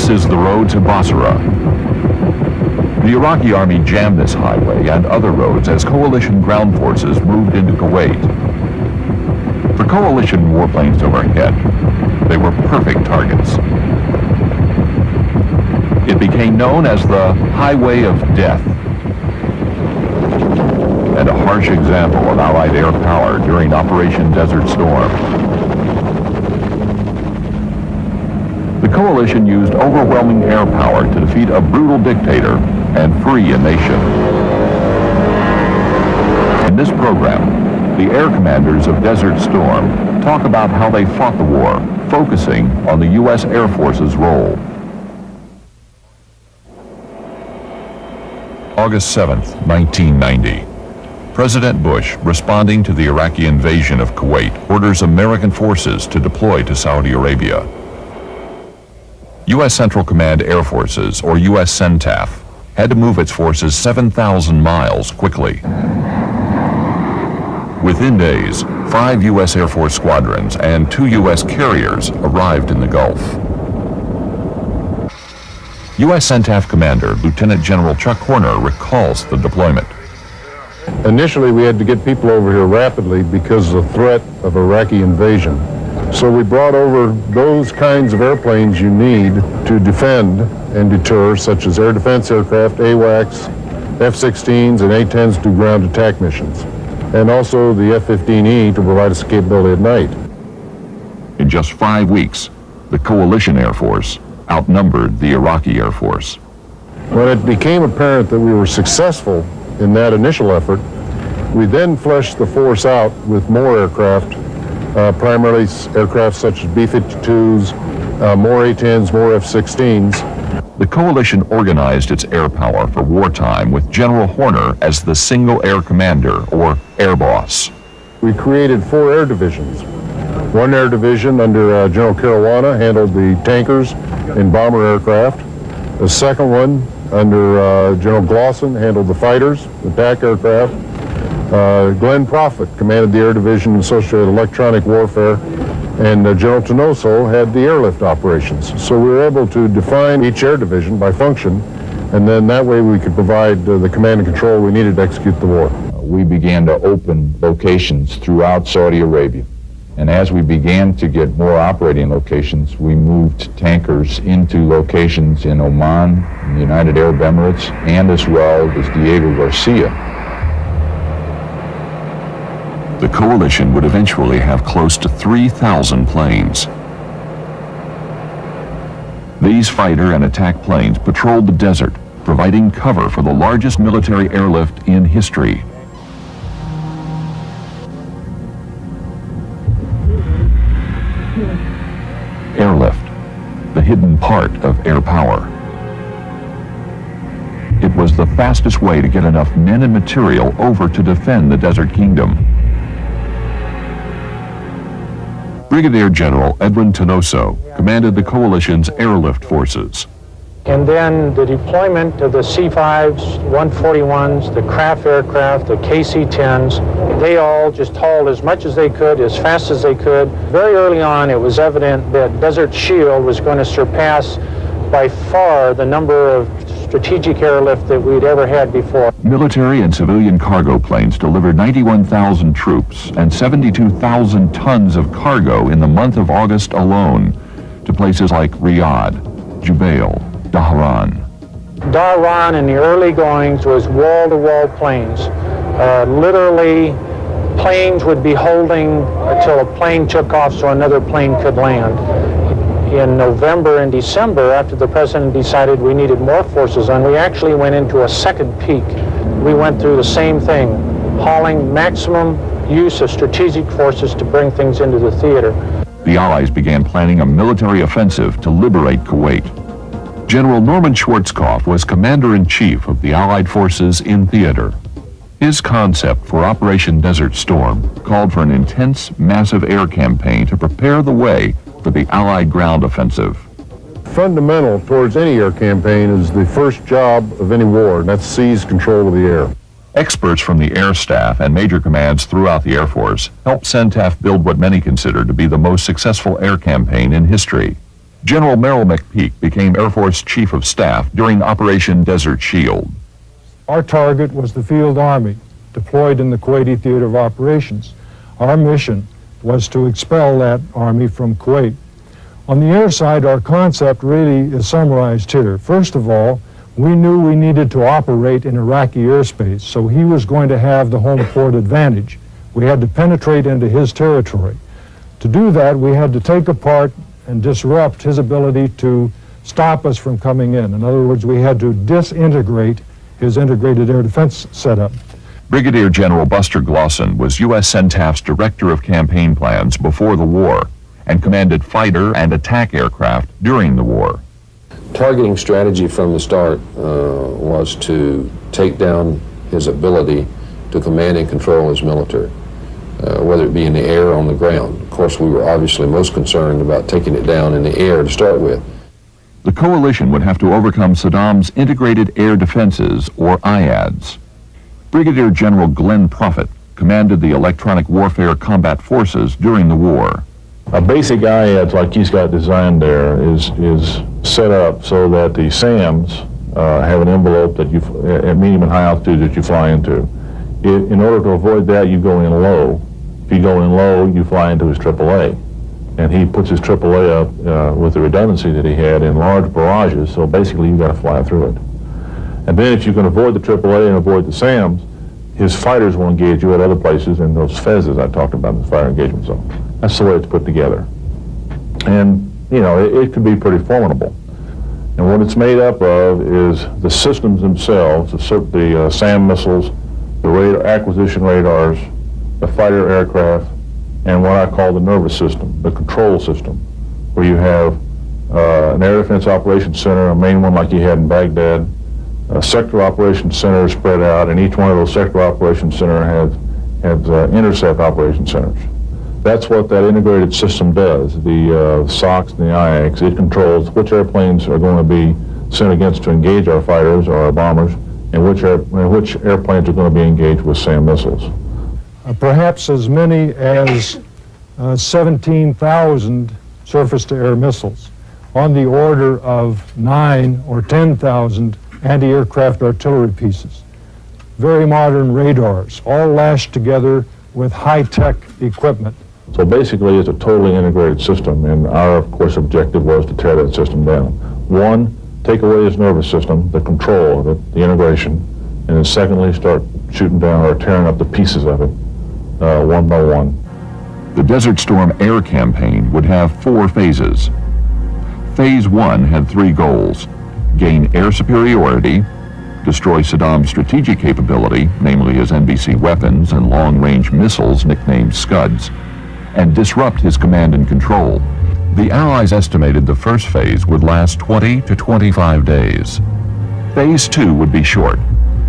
This is the road to Basra. The Iraqi army jammed this highway and other roads as coalition ground forces moved into Kuwait. For coalition warplanes overhead, they were perfect targets. It became known as the Highway of Death, and a harsh example of Allied air power during Operation Desert Storm. The coalition used overwhelming air power to defeat a brutal dictator and free a nation. In this program, the air commanders of Desert Storm talk about how they fought the war, focusing on the U.S. Air Force's role. August 7th, 1990. President Bush, responding to the Iraqi invasion of Kuwait, orders American forces to deploy to Saudi Arabia. U.S. Central Command Air Forces, or U.S. CENTAF, had to move its forces 7,000 miles quickly. Within days, 5 U.S. Air Force squadrons and 2 U.S. carriers arrived in the Gulf. U.S. CENTAF Commander Lieutenant General Chuck Horner recalls the deployment. Initially, we had to get people over here rapidly because of the threat of Iraqi invasion. So we brought over those kinds of airplanes you need to defend and deter, such as air defense aircraft, AWACS, F-16s, and A-10s to do ground attack missions, and also the F-15E to provide us capability at night. In just 5 weeks, the coalition Air Force outnumbered the Iraqi Air Force. When it became apparent that we were successful in that initial effort, we then fleshed the force out with more aircraft, primarily aircraft such as B-52s, more A-10s, more F-16s. The coalition organized its air power for wartime with General Horner as the single air commander, or air boss. We created 4 air divisions. One air division under General Caruana handled the tankers and bomber aircraft. The second one under General Glosson handled the fighters, attack aircraft. Glenn Prophet commanded the air division associated with electronic warfare, and General Tenoso had the airlift operations. So we were able to define each air division by function, and then that way we could provide the command and control we needed to execute the war. We began to open locations throughout Saudi Arabia. And as we began to get more operating locations, we moved tankers into locations in Oman, in the United Arab Emirates, and as well as Diego Garcia. The coalition would eventually have close to 3,000 planes. These fighter and attack planes patrolled the desert, providing cover for the largest military airlift in history. Airlift, the hidden part of air power. It was the fastest way to get enough men and material over to defend the Desert Kingdom. Brigadier General Edwin Tenoso commanded the coalition's airlift forces. And then the deployment of the C-5s, 141s, the Craft aircraft, the KC-10s, they all just hauled as much as they could, as fast as they could. Very early on, it was evident that Desert Shield was going to surpass by far the number of strategic airlift that we'd ever had before. Military and civilian cargo planes delivered 91,000 troops and 72,000 tons of cargo in the month of August alone to places like Riyadh, Jubail, Dhahran. Dhahran in the early goings was wall-to-wall planes. Literally, planes would be holding until a plane took off so another plane could land. In November and December, after the president decided we needed more forces on, we actually went into a second peak. We went through the same thing, hauling maximum use of strategic forces to bring things into the theater. The Allies began planning a military offensive to liberate Kuwait. General Norman Schwarzkopf was commander-in-chief of the Allied forces in theater. His concept for Operation Desert Storm called for an intense, massive air campaign to prepare the way for the Allied ground offensive. Fundamental towards any air campaign is the first job of any war, and that's seize control of the air. Experts from the air staff and major commands throughout the Air Force helped CENTAF build what many consider to be the most successful air campaign in history. General Merrill McPeak became Air Force Chief of Staff during Operation Desert Shield. Our target was the Field Army, deployed in the Kuwaiti Theater of Operations. Our mission was to expel that army from Kuwait. On the air side, our concept really is summarized here. First of all, we knew we needed to operate in Iraqi airspace, so he was going to have the home port advantage. We had to penetrate into his territory. To do that, we had to take apart and disrupt his ability to stop us from coming in. In other words, we had to disintegrate his integrated air defense setup. Brigadier General Buster Glosson was U.S. CENTAF's Director of Campaign Plans before the war and commanded fighter and attack aircraft during the war. Targeting strategy from the start was to take down his ability to command and control his military, whether it be in the air or on the ground. Of course, we were obviously most concerned about taking it down in the air to start with. The coalition would have to overcome Saddam's Integrated Air Defenses, or IADs. Brigadier General Glenn Prophet commanded the Electronic Warfare Combat Forces during the war. A basic IADS like he's got designed there is set up so that the SAMs have an envelope that you, at medium and high altitude, that you fly into. In order to avoid that, you go in low. If you go in low, you fly into his AAA. And he puts his AAA up with the redundancy that he had in large barrages, so basically you've got to fly through it. And then if you can avoid the AAA and avoid the SAMs, his fighters will engage you at other places in those FEZs I talked about in the fire engagement zone. That's the way it's put together. And, you know, it can be pretty formidable. And what it's made up of is the systems themselves, the SAM missiles, the radar, acquisition radars, the fighter aircraft, and what I call the nervous system, the control system, where you have an air defense operations center, a main one like you had in Baghdad, a sector operations center spread out, and each one of those sector operations center has intercept operations centers. That's what that integrated system does. The SOCs and the IACs, it controls which airplanes are going to be sent against to engage our fighters or our bombers, and which airplanes are going to be engaged with SAM missiles. Perhaps as many as 17,000 surface-to-air missiles, on the order of 9 or 10,000 anti-aircraft artillery pieces, very modern radars, all lashed together with high-tech equipment. So basically it's a totally integrated system, and our, of course, objective was to tear that system down. One, take away his nervous system, the control of it, the integration, and then secondly, start shooting down or tearing up the pieces of it, one by one. The Desert Storm air campaign would have 4 phases. Phase 1 had 3 goals: gain air superiority, destroy Saddam's strategic capability, namely his NBC weapons and long-range missiles nicknamed Scuds, and disrupt his command and control. The Allies estimated the first phase would last 20 to 25 days. Phase 2 would be short.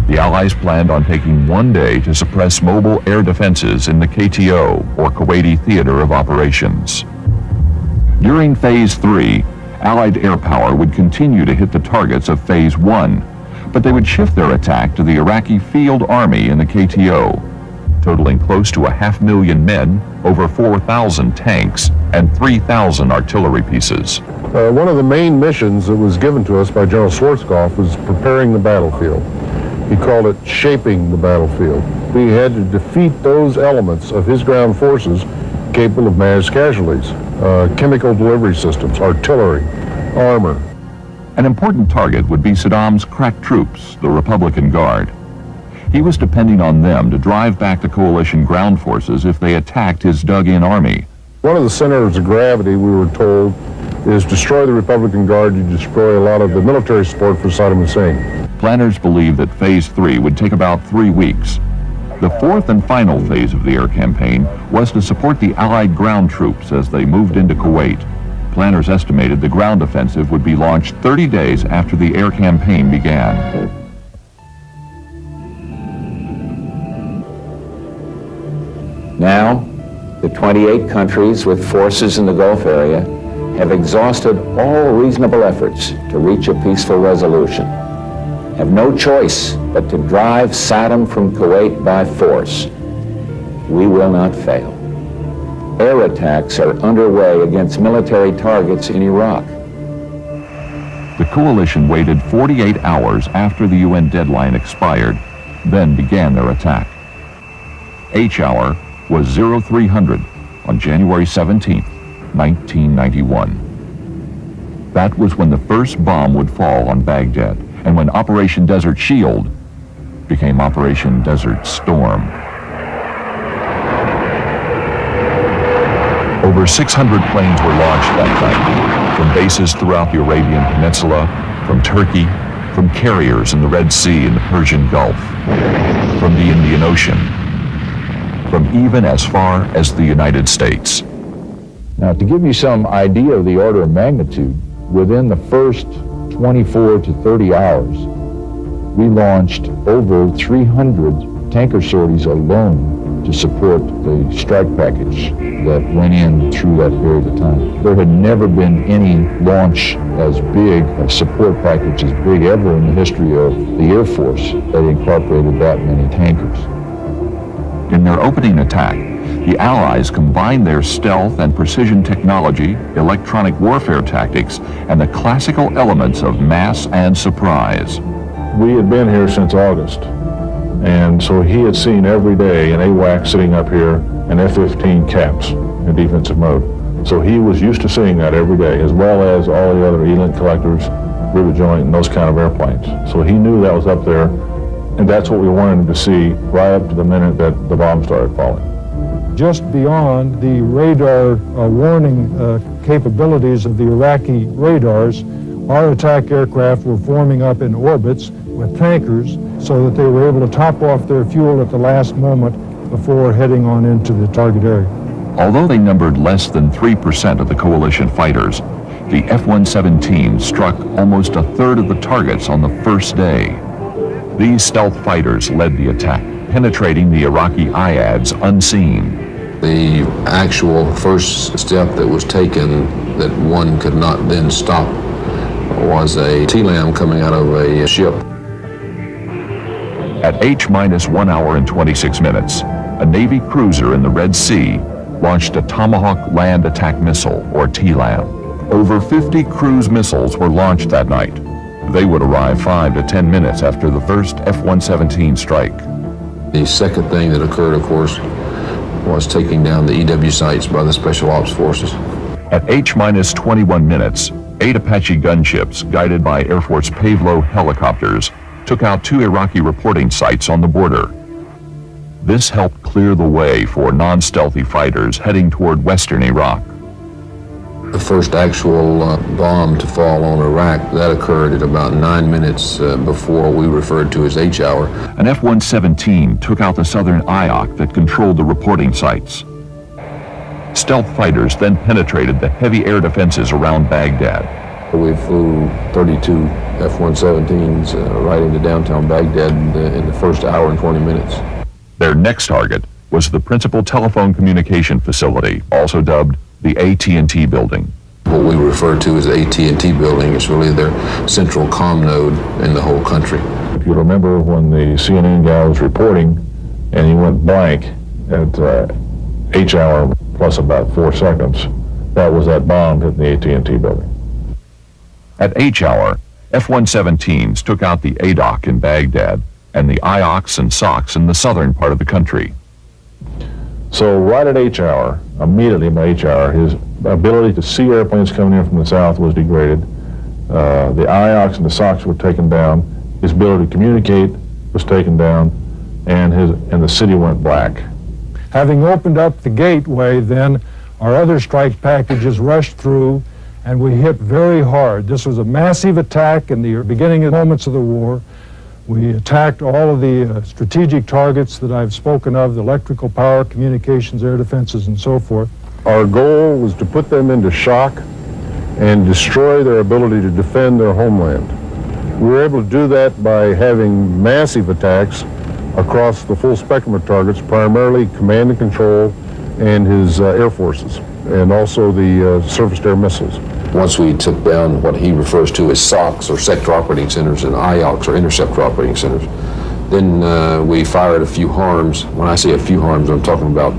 The Allies planned on taking 1 day to suppress mobile air defenses in the KTO, or Kuwaiti Theater of Operations. During Phase 3, Allied air power would continue to hit the targets of Phase 1, but they would shift their attack to the Iraqi Field Army in the KTO, totaling close to 500,000 men, over 4,000 tanks, and 3,000 artillery pieces. One of the main missions that was given to us by General Schwarzkopf was preparing the battlefield. He called it shaping the battlefield. We had to defeat those elements of his ground forces capable of mass casualties, chemical delivery systems, artillery, armor. An important target would be Saddam's crack troops, the Republican Guard. He was depending on them to drive back the coalition ground forces if they attacked his dug-in army. One of the centers of gravity, we were told, is destroy the Republican Guard, you destroy a lot of the military support for Saddam Hussein. Planners believed that Phase 3 would take about 3 weeks. The 4th and final phase of the air campaign was to support the Allied ground troops as they moved into Kuwait. Planners estimated the ground offensive would be launched 30 days after the air campaign began. Now, the 28 countries with forces in the Gulf area have exhausted all reasonable efforts to reach a peaceful resolution, have no choice but to drive Saddam from Kuwait by force. We will not fail. Air attacks are underway against military targets in Iraq. The coalition waited 48 hours after the UN deadline expired, then began their attack. H-hour was 0300 on January 17, 1991. That was when the first bomb would fall on Baghdad, and when Operation Desert Shield became Operation Desert Storm. Over 600 planes were launched that night, from bases throughout the Arabian Peninsula, from Turkey, from carriers in the Red Sea and the Persian Gulf, from the Indian Ocean, from even as far as the United States. Now, to give you some idea of the order of magnitude, within the first 24 to 30 hours, we launched over 300 tanker sorties alone to support the strike package that went in through that period of time. There had never been any launch as big, a support package as big ever in the history of the Air Force that incorporated that many tankers. In their opening attack, the Allies combined their stealth and precision technology, electronic warfare tactics, and the classical elements of mass and surprise. We had been here since August, and so he had seen every day an AWAC sitting up here and F-15 caps in defensive mode. So he was used to seeing that every day, as well as all the other Eland collectors, rivet joint, and those kind of airplanes. So he knew that was up there, and that's what we wanted him to see right up to the minute that the bomb started falling. Just beyond the radar warning capabilities of the Iraqi radars, our attack aircraft were forming up in orbits with tankers so that they were able to top off their fuel at the last moment before heading on into the target area. Although they numbered less than 3% of the coalition fighters, the F-117 struck almost a third of the targets on the first day. These stealth fighters led the attack, penetrating the Iraqi IADs unseen. The actual first step that was taken that one could not then stop was a TLAM coming out of a ship. At H-1 hour and 26 minutes, a Navy cruiser in the Red Sea launched a Tomahawk Land Attack Missile, or TLAM. Over 50 cruise missiles were launched that night. They would arrive 5 to 10 minutes after the first F-117 strike. The second thing that occurred, of course, was taking down the EW sites by the Special Ops Forces. At H-21 minutes, 8 Apache gunships, guided by Air Force Pavlo helicopters, took out 2 Iraqi reporting sites on the border. This helped clear the way for non-stealthy fighters heading toward western Iraq. The first actual bomb to fall on Iraq, that occurred at about 9 minutes before we referred to as H-hour. An F-117 took out the southern IOC that controlled the reporting sites. Stealth fighters then penetrated the heavy air defenses around Baghdad. We flew 32 F-117s right into downtown Baghdad in the first hour and 20 minutes. Their next target was the principal telephone communication facility, also dubbed the AT&T building. What we refer to as the AT&T building is really their central comm node in the whole country. If you remember when the CNN guy was reporting and he went blank at H-hour plus about 4 seconds, that was that bomb hitting the AT&T building. At H-hour, F-117s took out the ADOC in Baghdad and the IOCs and SOCs in the southern part of the country. So right at H-hour, immediately by H-hour, his ability to see airplanes coming in from the south was degraded. The IOCs and the SOCs were taken down. His ability to communicate was taken down, and the city went black. Having opened up the gateway, then our other strike packages rushed through, and we hit very hard. This was a massive attack in the beginning moments of the war. We attacked all of the strategic targets that I've spoken of, the electrical power, communications, air defenses, and so forth. Our goal was to put them into shock and destroy their ability to defend their homeland. We were able to do that by having massive attacks across the full spectrum of targets, primarily command and control and his air forces, and also the surface-to-air missiles. Once we took down what he refers to as SOCs, or sector operating centers, and IOCs, or interceptor operating centers, then we fired a few harms. When I say a few harms, I'm talking about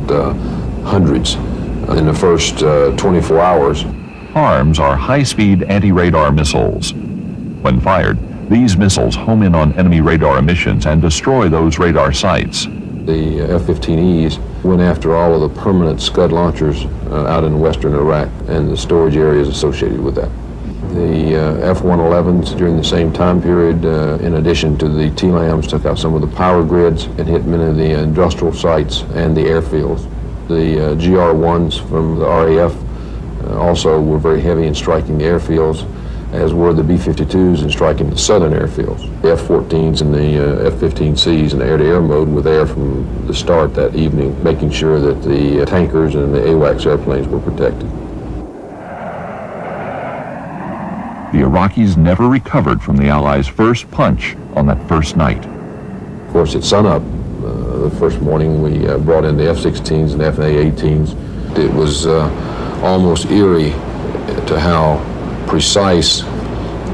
hundreds in the first 24 hours. HARMs are high-speed anti-radar missiles. When fired, these missiles home in on enemy radar emissions and destroy those radar sites. The F-15Es went after all of the permanent Scud launchers out in western Iraq and the storage areas associated with that. The F-111s during the same time period, in addition to the TLAMs, took out some of the power grids and hit many of the industrial sites and the airfields. The GR-1s from the RAF also were very heavy in striking the airfields, as were the B-52s in striking the southern airfields. The F-14s and the F-15Cs in air-to-air mode were there from the start that evening, making sure that the tankers and the AWACS airplanes were protected. The Iraqis never recovered from the Allies' first punch on that first night. Of course, at sunup, the first morning, we brought in the F-16s and F-A-18s. It was almost eerie to how precise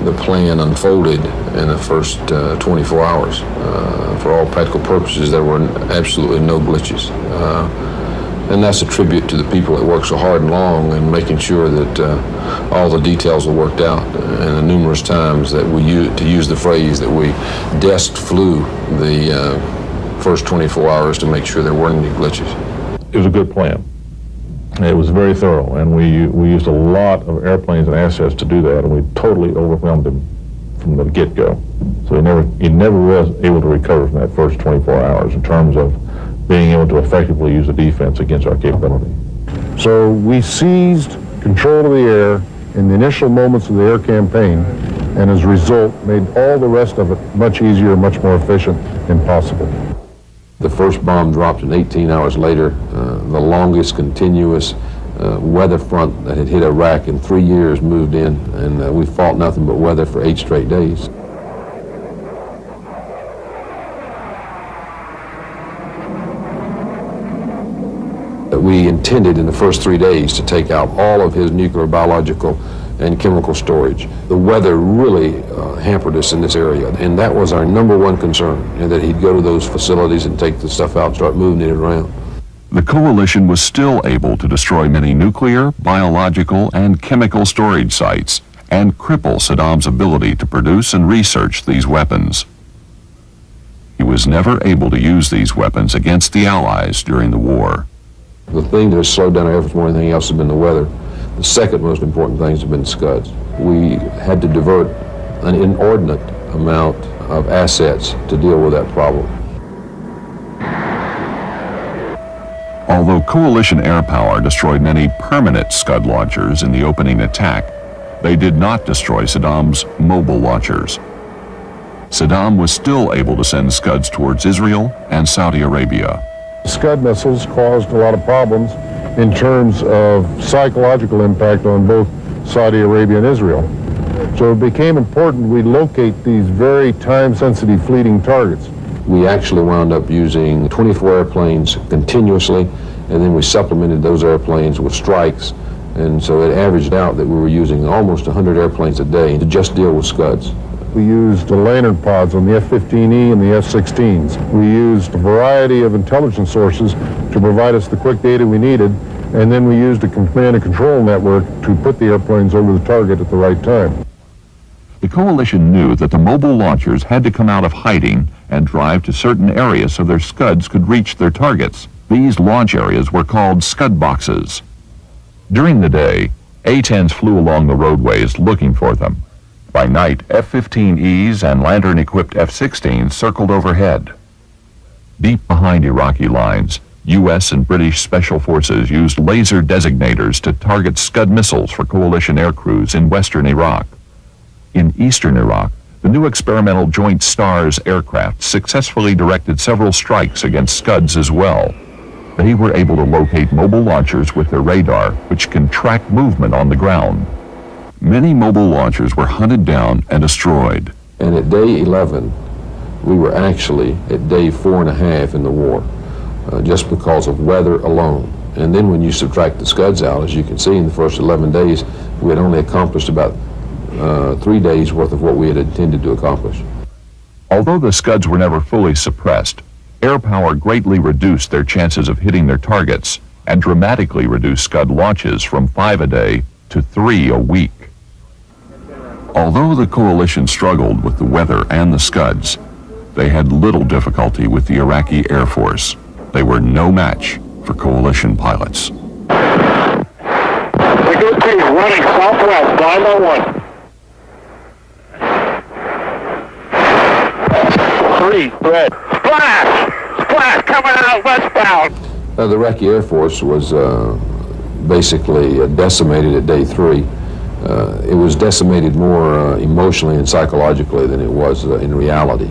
the plan unfolded in the first 24 hours. For all practical purposes, there were absolutely no glitches. And that's a tribute to the people that worked so hard and long in making sure that all the details were worked out, and the numerous times that we used, to use the phrase, that we desk flew the first 24 hours to make sure there weren't any glitches. It was a good plan. It was very thorough, and we used a lot of airplanes and assets to do that, and we totally overwhelmed him from the get-go. So he never was able to recover from that first 24 hours in terms of being able to effectively use the defense against our capability. So we seized control of the air in the initial moments of the air campaign, and as a result made all the rest of it much easier, much more efficient and possible. The first bomb dropped, and 18 hours later, the longest continuous weather front that had hit Iraq in 3 years moved in, and we fought nothing but weather for 8 straight days. We intended in the first 3 days to take out all of his nuclear, biological, and chemical storage. The weather really hampered us in this area, and that was our number one concern, and that he'd go to those facilities and take the stuff out and start moving it around. The coalition was still able to destroy many nuclear, biological, and chemical storage sites and cripple Saddam's ability to produce and research these weapons. He was never able to use these weapons against the Allies during the war. The thing that has slowed down our efforts more than anything else has been the weather. The second most important thing has been Scuds. We had to divert an inordinate amount of assets to deal with that problem. Although coalition air power destroyed many permanent Scud launchers in the opening attack, they did not destroy Saddam's mobile launchers. Saddam was still able to send Scuds towards Israel and Saudi Arabia. Scud missiles caused a lot of problems in terms of psychological impact on both Saudi Arabia and Israel. So it became important we locate these very time-sensitive fleeting targets. We actually wound up using 24 airplanes continuously, and then we supplemented those airplanes with strikes, and so it averaged out that we were using almost 100 airplanes a day to just deal with Scuds. We used the Lantern pods on the F-15E and the F-16s. We used a variety of intelligence sources to provide us the quick data we needed, and then we used a command and control network to put the airplanes over the target at the right time. The coalition knew that the mobile launchers had to come out of hiding and drive to certain areas so their Scuds could reach their targets. These launch areas were called Scud boxes. During the day, A-10s flew along the roadways looking for them. By night, F-15Es and Lantern-equipped F-16s circled overhead. Deep behind Iraqi lines, U.S. and British special forces used laser designators to target Scud missiles for coalition air crews in western Iraq. In eastern Iraq, the new experimental Joint STARS aircraft successfully directed several strikes against Scuds as well. They were able to locate mobile launchers with their radar, which can track movement on the ground. Many mobile launchers were hunted down and destroyed. And at day 11, we were actually at day 4.5 in the war, just because of weather alone. And then when you subtract the Scuds out, as you can see in the first 11 days, we had only accomplished about 3 days worth of what we had intended to accomplish. Although the Scuds were never fully suppressed, air power greatly reduced their chances of hitting their targets and dramatically reduced Scud launches from 5 a day to 3 a week. Although the coalition struggled with the weather and the Scuds, they had little difficulty with the Iraqi Air Force. They were no match for coalition pilots. The good team running southwest, 501. 3, red. Splash! Splash coming out westbound. The Iraqi Air Force was basically decimated at day 3. It was decimated more emotionally and psychologically than it was in reality,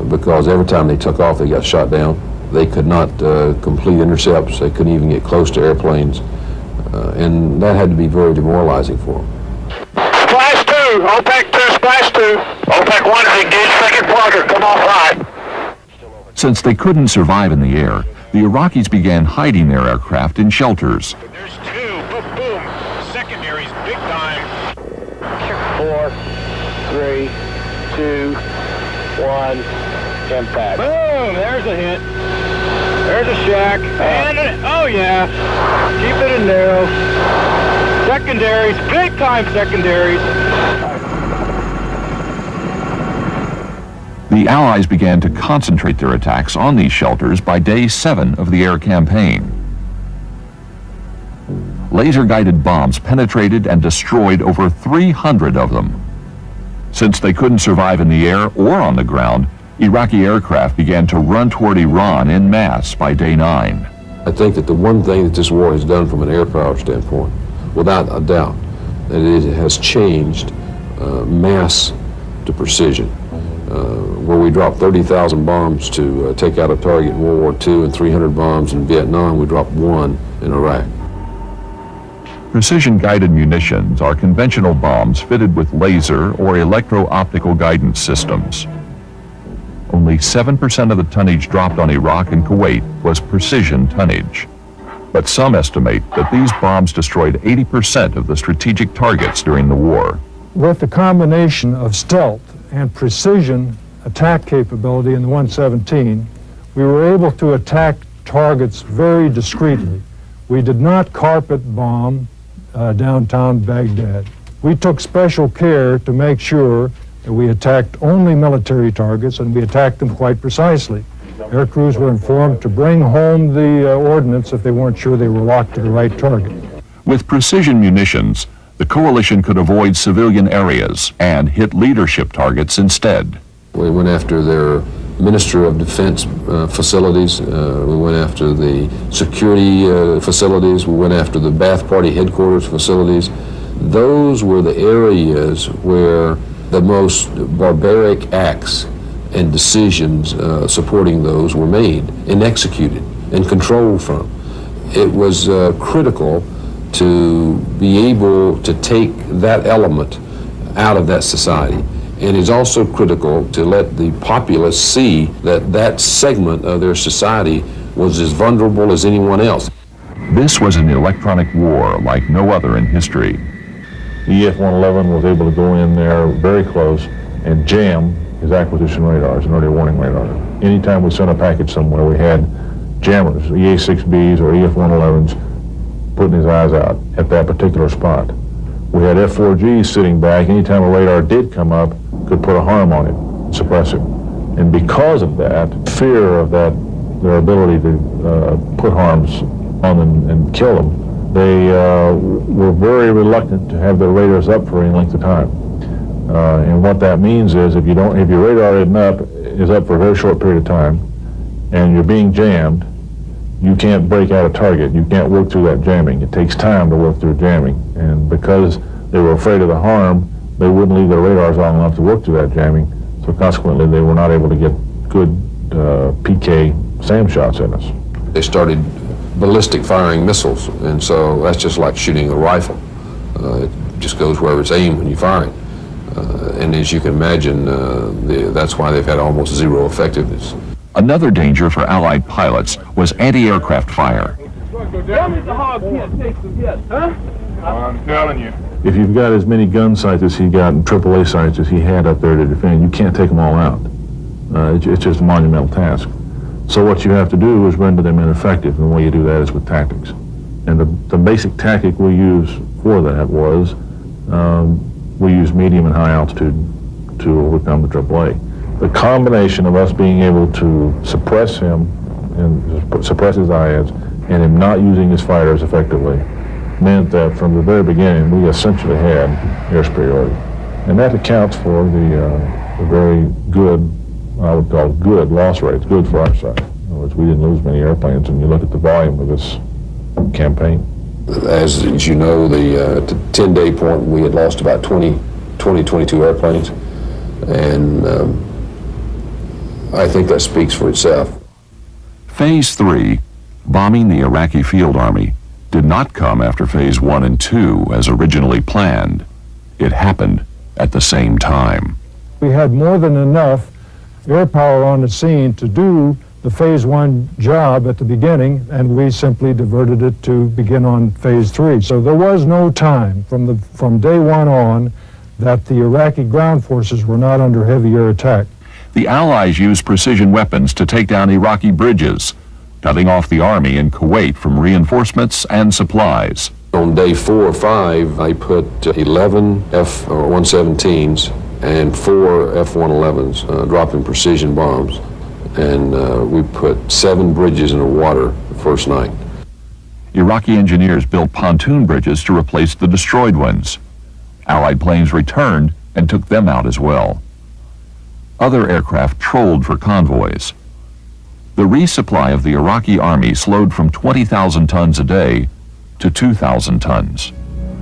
because every time they took off, they got shot down. They could not complete intercepts. They couldn't even get close to airplanes, and that had to be very demoralizing for them. Splash 2, OPEC 2, splash 2. OPEC 1 is engaged second quadrant, come off high. Since they couldn't survive in the air, the Iraqis began hiding their aircraft in shelters. There's 2, boom, boom. Secondaries, big time. 4, 3, 2, 1, impact. Boom, there's a hit. There's a shack. And, oh yeah, keep it in narrow. Secondaries, big time secondaries. The Allies began to concentrate their attacks on these shelters by day 7 of the air campaign. Laser-guided bombs penetrated and destroyed over 300 of them. Since they couldn't survive in the air or on the ground, Iraqi aircraft began to run toward Iran en masse by day 9. I think that the one thing that this war has done from an air power standpoint, without a doubt, that it has changed mass to precision. Where we dropped 30,000 bombs to take out a target in World War II and 300 bombs in Vietnam, we dropped 1 in Iraq. Precision-guided munitions are conventional bombs fitted with laser or electro-optical guidance systems. Only 7% of the tonnage dropped on Iraq and Kuwait was precision tonnage. But some estimate that these bombs destroyed 80% of the strategic targets during the war. With the combination of stealth and precision attack capability in the 117, we were able to attack targets very discreetly. We did not carpet bomb downtown Baghdad. We took special care to make sure that we attacked only military targets, and we attacked them quite precisely. Air crews were informed to bring home the ordnance if they weren't sure they were locked to the right target. With precision munitions, the coalition could avoid civilian areas and hit leadership targets instead. We went after their Minister of Defense facilities. We went after the security facilities. We went after the Ba'ath Party headquarters facilities. Those were the areas where the most barbaric acts and decisions supporting those were made and executed and controlled from. It was critical to be able to take that element out of that society. And it's also critical to let the populace see that that segment of their society was as vulnerable as anyone else. This was an electronic war like no other in history. The EF-111 was able to go in there very close and jam his acquisition radars and early warning radar. Anytime we sent a package somewhere, we had jammers, EA-6Bs or EF-111s, putting his eyes out at that particular spot. We had F-4Gs sitting back. Anytime a radar did come up, could put a harm on it, suppress it. And because of that, fear of that, their ability to put harms on them and kill them, they were very reluctant to have their radars up for any length of time. And what that means is if your radar is up for a very short period of time, and you're being jammed, you can't break out a target. You can't work through that jamming. It takes time to work through jamming. And because they were afraid of the harm, they wouldn't leave their radars long enough to work through that jamming. So consequently, they were not able to get good PK SAM shots at us. They started ballistic firing missiles, and so that's just like shooting a rifle. It just goes wherever it's aimed when you fire it. And as you can imagine, that's why they've had almost zero effectiveness. Another danger for Allied pilots was anti-aircraft fire. I'm telling you. If you've got as many gun sites as he got and AAA sites as he had up there to defend, you can't take them all out. It's just a monumental task. So what you have to do is render them ineffective, and the way you do that is with tactics. And the basic tactic we used for that was we use medium and high altitude to overcome the AAA. The combination of us being able to suppress him and suppress his IADs and him not using his fighters effectively meant that from the very beginning we essentially had air superiority. And that accounts for the very good, I would call good loss rates, good for our side. In other words, we didn't lose many airplanes, and you look at the volume of this campaign. As you know, the 10-day point, we had lost about 22 airplanes, and I think that speaks for itself. Phase 3, bombing the Iraqi Field Army, did not come after Phase 1 and 2 as originally planned. It happened at the same time. We had more than enough air power on the scene to do the Phase 1 job at the beginning, and we simply diverted it to begin on Phase 3. So there was no time from day one on that the Iraqi ground forces were not under heavy air attack. The Allies used precision weapons to take down Iraqi bridges, cutting off the army in Kuwait from reinforcements and supplies. On day 4 or 5, I put 11 F-117s and 4 F-111s, dropping precision bombs. And we put 7 bridges in the water the first night. Iraqi engineers built pontoon bridges to replace the destroyed ones. Allied planes returned and took them out as well. Other aircraft trolled for convoys. The resupply of the Iraqi army slowed from 20,000 tons a day to 2,000 tons.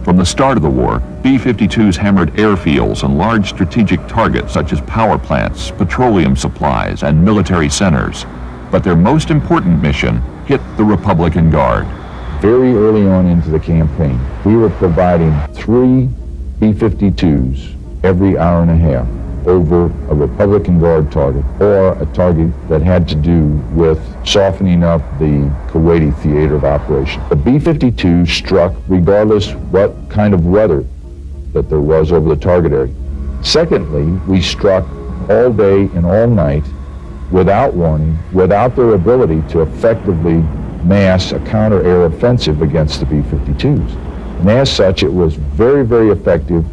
From the start of the war, B-52s hammered airfields and large strategic targets such as power plants, petroleum supplies, and military centers. But their most important mission hit the Republican Guard. Very early on into the campaign, we were providing 3 B-52s every hour and a half over a Republican Guard target, or a target that had to do with softening up the Kuwaiti theater of operation. The B-52 struck regardless what kind of weather that there was over the target area. Secondly, we struck all day and all night without warning, without their ability to effectively mass a counter-air offensive against the B-52s. And as such, it was very, very effective,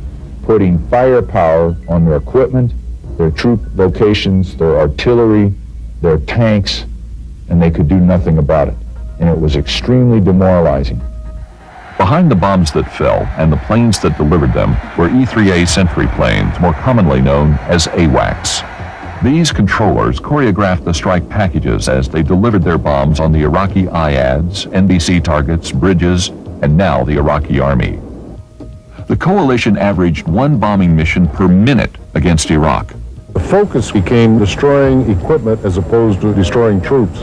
putting firepower on their equipment, their troop locations, their artillery, their tanks, and they could do nothing about it. And it was extremely demoralizing. Behind the bombs that fell and the planes that delivered them were E-3A Sentry planes, more commonly known as AWACS. These controllers choreographed the strike packages as they delivered their bombs on the Iraqi IADs, NBC targets, bridges, and now the Iraqi army. The coalition averaged 1 bombing mission per minute against Iraq. The focus became destroying equipment as opposed to destroying troops.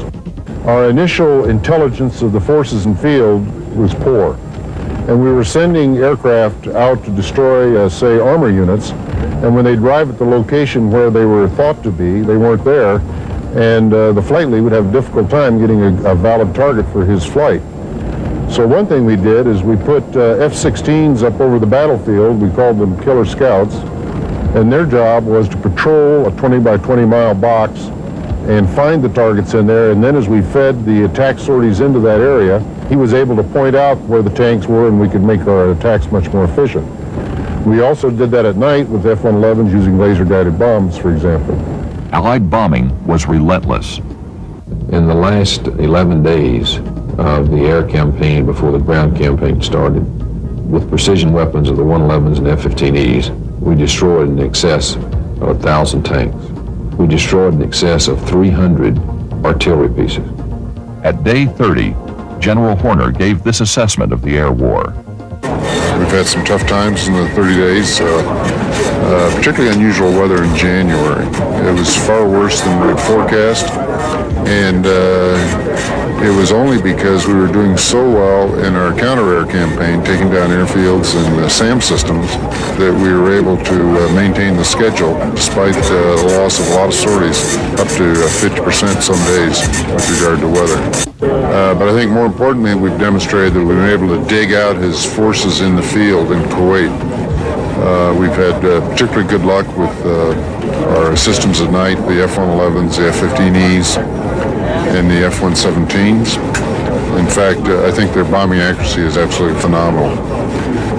Our initial intelligence of the forces in field was poor, and we were sending aircraft out to destroy, say, armor units, and when they'd arrive at the location where they were thought to be, they weren't there, and the flight lead would have a difficult time getting a valid target for his flight. So one thing we did is we put F-16s up over the battlefield. We called them Killer Scouts, and their job was to patrol a 20 by 20 mile box and find the targets in there, and then as we fed the attack sorties into that area, he was able to point out where the tanks were, and we could make our attacks much more efficient. We also did that at night with F-111s using laser-guided bombs, for example. Allied bombing was relentless. In the last 11 days of the air campaign before the ground campaign started, with precision weapons of the 111s and F-15Es, we destroyed in excess of 1,000 tanks. We destroyed in excess of 300 artillery pieces. At day 30, General Horner gave this assessment of the air war. We've had some tough times in the 30 days, particularly unusual weather in January. It was far worse than we had forecast, and it was only because we were doing so well in our counter-air campaign, taking down airfields and SAM systems, that we were able to maintain the schedule despite the loss of a lot of sorties, up to 50% some days with regard to weather. But I think more importantly, we've demonstrated that we've been able to dig out his forces in the field in Kuwait. We've had particularly good luck with our systems at night, the F-111s, the F-15Es, and the F-117s. In fact, I think their bombing accuracy is absolutely phenomenal.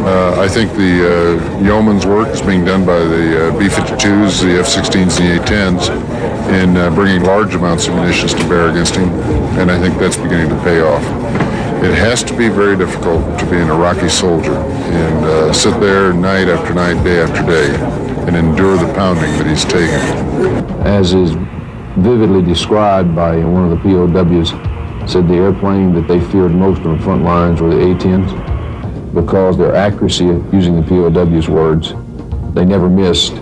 I think the yeoman's work is being done by the B-52s, the F-16s, and the A-10s in bringing large amounts of munitions to bear against him, and I think that's beginning to pay off. It has to be very difficult to be an Iraqi soldier and sit there night after night, day after day, and endure the pounding that he's taking. As is vividly described by one of the POWs, said the airplane that they feared most on the front lines were the A-10s because their accuracy, using the POW's words, they never missed.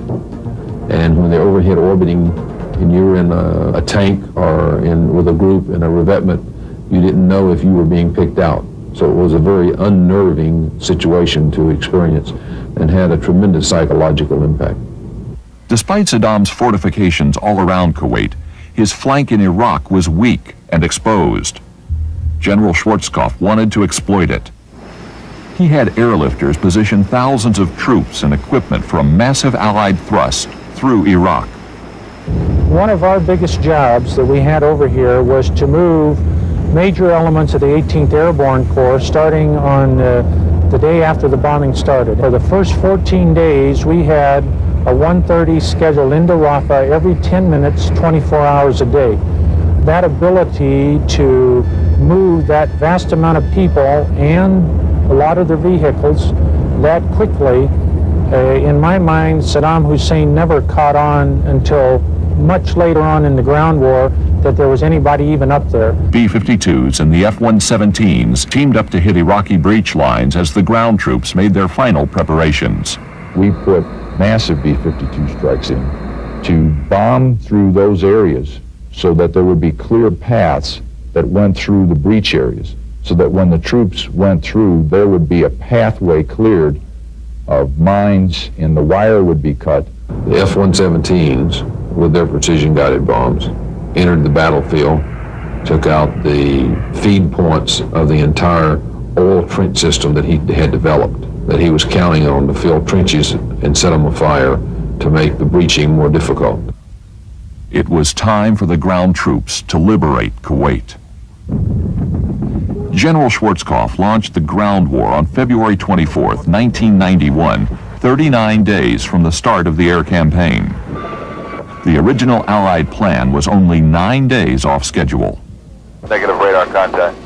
And when they're overhead orbiting and you're in a tank or with a group in a revetment, you didn't know if you were being picked out. So it was a very unnerving situation to experience and had a tremendous psychological impact. Despite Saddam's fortifications all around Kuwait, his flank in Iraq was weak and exposed. General Schwarzkopf wanted to exploit it. He had airlifters position thousands of troops and equipment for a massive Allied thrust through Iraq. One of our biggest jobs that we had over here was to move major elements of the 18th Airborne Corps starting on the day after the bombing started. For the first 14 days, we had a 1:30 scheduled into Rafah every 10 minutes, 24 hours a day. That ability to move that vast amount of people and a lot of their vehicles that quickly, in my mind, Saddam Hussein never caught on until much later on in the ground war that there was anybody even up there. B-52s and the F-117s teamed up to hit Iraqi breach lines as the ground troops made their final preparations. We put massive B-52 strikes in to bomb through those areas so that there would be clear paths that went through the breach areas, so that when the troops went through, there would be a pathway cleared of mines and the wire would be cut. The F-117s, with their precision-guided bombs, entered the battlefield, took out the feed points of the entire oil trench system that he had developed, that he was counting on to fill trenches and set them afire to make the breaching more difficult. It was time for the ground troops to liberate Kuwait. General Schwarzkopf launched the ground war on February 24th, 1991, 39 days from the start of the air campaign. The original Allied plan was only 9 days off schedule. Negative radar contact.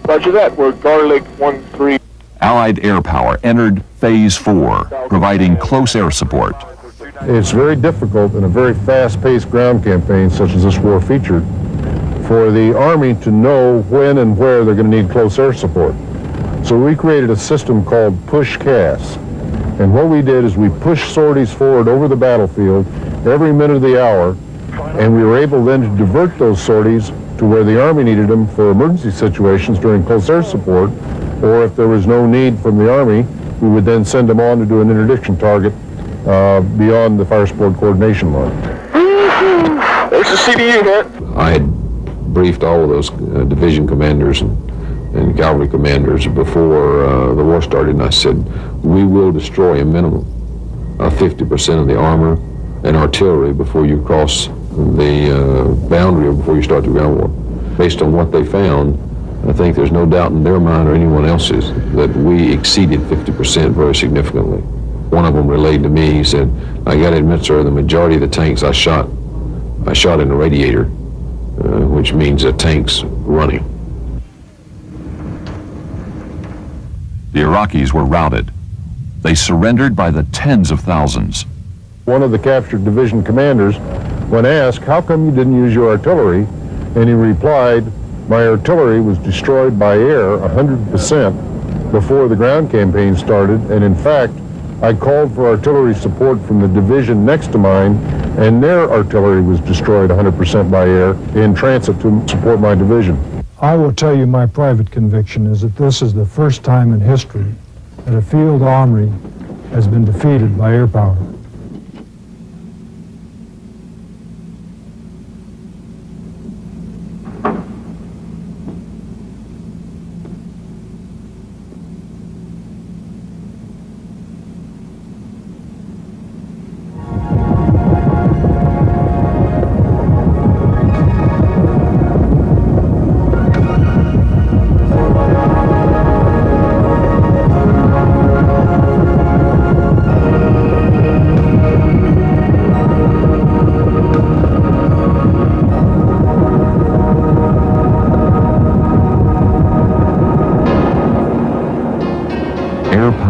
Roger that, we're Garlic 1-3. Allied air power entered Phase 4, providing close air support. It's very difficult in a very fast-paced ground campaign such as this war featured for the Army to know when and where they're going to need close air support. So we created a system called push CAS. And what we did is we pushed sorties forward over the battlefield every minute of the hour, and we were able then to divert those sorties to where the Army needed them for emergency situations during close air support, or if there was no need from the Army, we would then send them on to do an interdiction target beyond the fire support coordination line. There's a CDU hit. I had briefed all of those division commanders and cavalry commanders before the war started, and I said, we will destroy a minimum of 50% of the armor and artillery before you cross the boundary or before you start the ground war. Based on what they found, I think there's no doubt in their mind or anyone else's that we exceeded 50% very significantly. One of them relayed to me, he said, I got to admit, sir, the majority of the tanks I shot in the radiator, which means the tank's running. The Iraqis were routed. They surrendered by the tens of thousands. One of the captured division commanders, when asked, how come you didn't use your artillery? And he replied, my artillery was destroyed by air 100% before the ground campaign started, and in fact, I called for artillery support from the division next to mine, and their artillery was destroyed 100% by air in transit to support my division. I will tell you my private conviction is that this is the first time in history that a field army has been defeated by air power.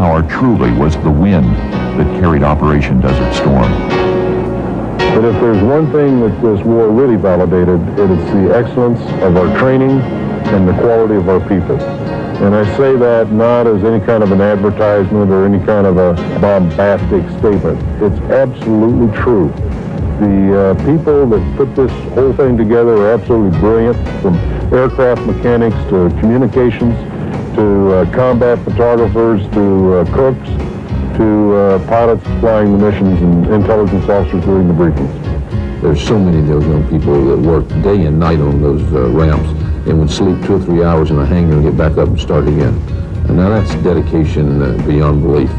power truly was the wind that carried Operation Desert Storm. But if there's one thing that this war really validated, it is the excellence of our training and the quality of our people. And I say that not as any kind of an advertisement or any kind of a bombastic statement. It's absolutely true. The people that put this whole thing together are absolutely brilliant, from aircraft mechanics to communications to combat photographers to cooks to pilots flying the missions and intelligence officers doing the briefings. There's so many of those young people that work day and night on those ramps and would sleep 2 or 3 hours in a hangar and get back up and start again. And now that's dedication beyond belief,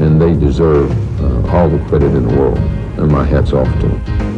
and they deserve all the credit in the world, and my hat's off to them.